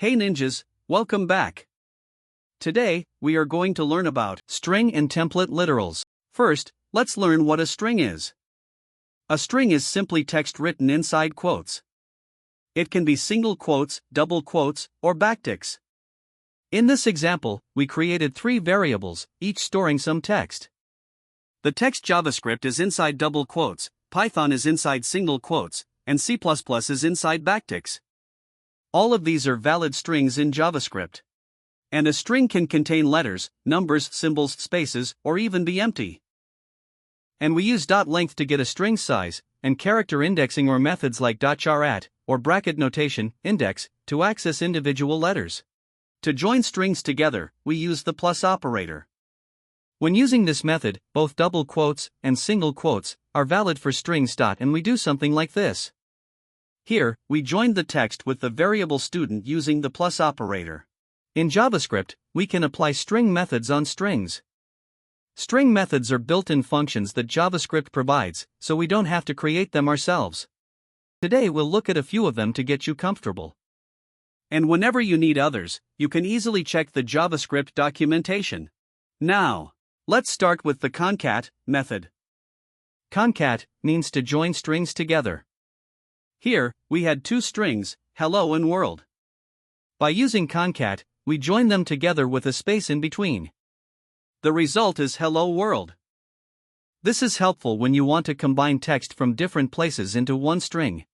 Hey ninjas, welcome back. Today, we are going to learn about string and template literals. First, let's learn what a string is. A string is simply text written inside quotes. It can be single quotes, double quotes, or backticks. In this example, we created 3 variables, each storing some text. The text JavaScript is inside double quotes, Python is inside single quotes, and C++ is inside backticks. All of these are valid strings in JavaScript. And a string can contain letters, numbers, symbols, spaces, or even be empty. And we use .length to get a string size, and character indexing or methods like .char@, or bracket notation, index, to access individual letters. To join strings together, we use the plus operator. When using this method, both double quotes and single quotes are valid for strings. And we do something like this. Here, we joined the text with the variable student using the plus operator. In JavaScript, we can apply string methods on strings. String methods are built-in functions that JavaScript provides, so we don't have to create them ourselves. Today we'll look at a few of them to get you comfortable. And whenever you need others, you can easily check the JavaScript documentation. Now, let's start with the concat method. Concat means to join strings together. Here, we had 2 strings, hello and world. By using concat, we join them together with a space in between. The result is hello world. This is helpful when you want to combine text from different places into one string.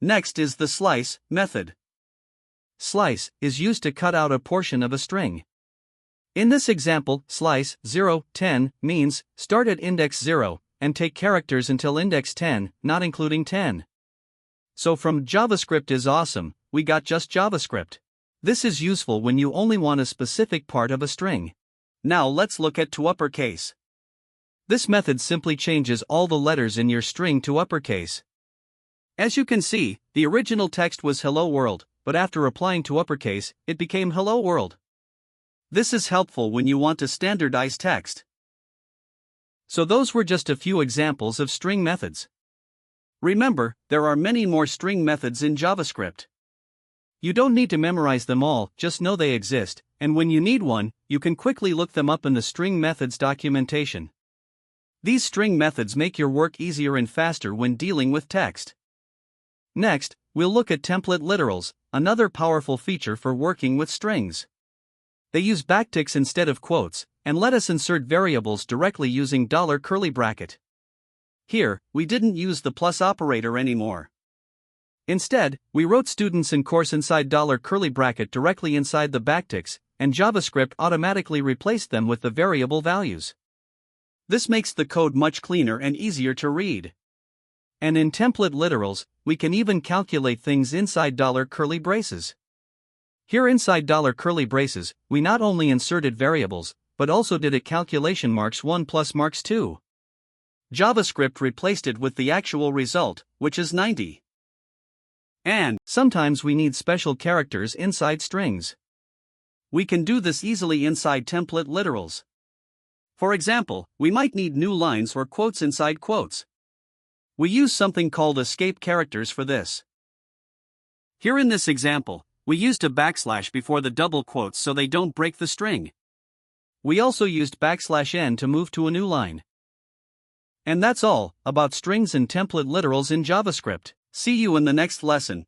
Next is the slice method. Slice is used to cut out a portion of a string. In this example, slice 0, 10 means start at index 0 and take characters until index 10, not including 10. So from JavaScript is awesome, we got just JavaScript. This is useful when you only want a specific part of a string. Now let's look at toUpperCase. This method simply changes all the letters in your string to uppercase. As you can see, the original text was hello world, but after applying toUpperCase, it became hello world. This is helpful when you want to standardize text. So those were just a few examples of string methods. Remember, there are many more string methods in JavaScript. You don't need to memorize them all, just know they exist, and when you need one, you can quickly look them up in the string methods documentation. These string methods make your work easier and faster when dealing with text. Next, we'll look at template literals, another powerful feature for working with strings. They use backticks instead of quotes, and let us insert variables directly using $curly bracket. Here, we didn't use the plus operator anymore. Instead, we wrote students in course inside $curly bracket directly inside the backticks, and JavaScript automatically replaced them with the variable values. This makes the code much cleaner and easier to read. And in template literals, we can even calculate things inside $curly braces. Here inside $curly braces, we not only inserted variables, but also did a calculation marks 1 plus marks 2. JavaScript replaced it with the actual result, which is 90. And sometimes we need special characters inside strings. We can do this easily inside template literals. For example, we might need new lines or quotes inside quotes. We use something called escape characters for this. Here in this example, we used a backslash before the double quotes so they don't break the string. We also used \n to move to a new line. And that's all about strings and template literals in JavaScript. See you in the next lesson.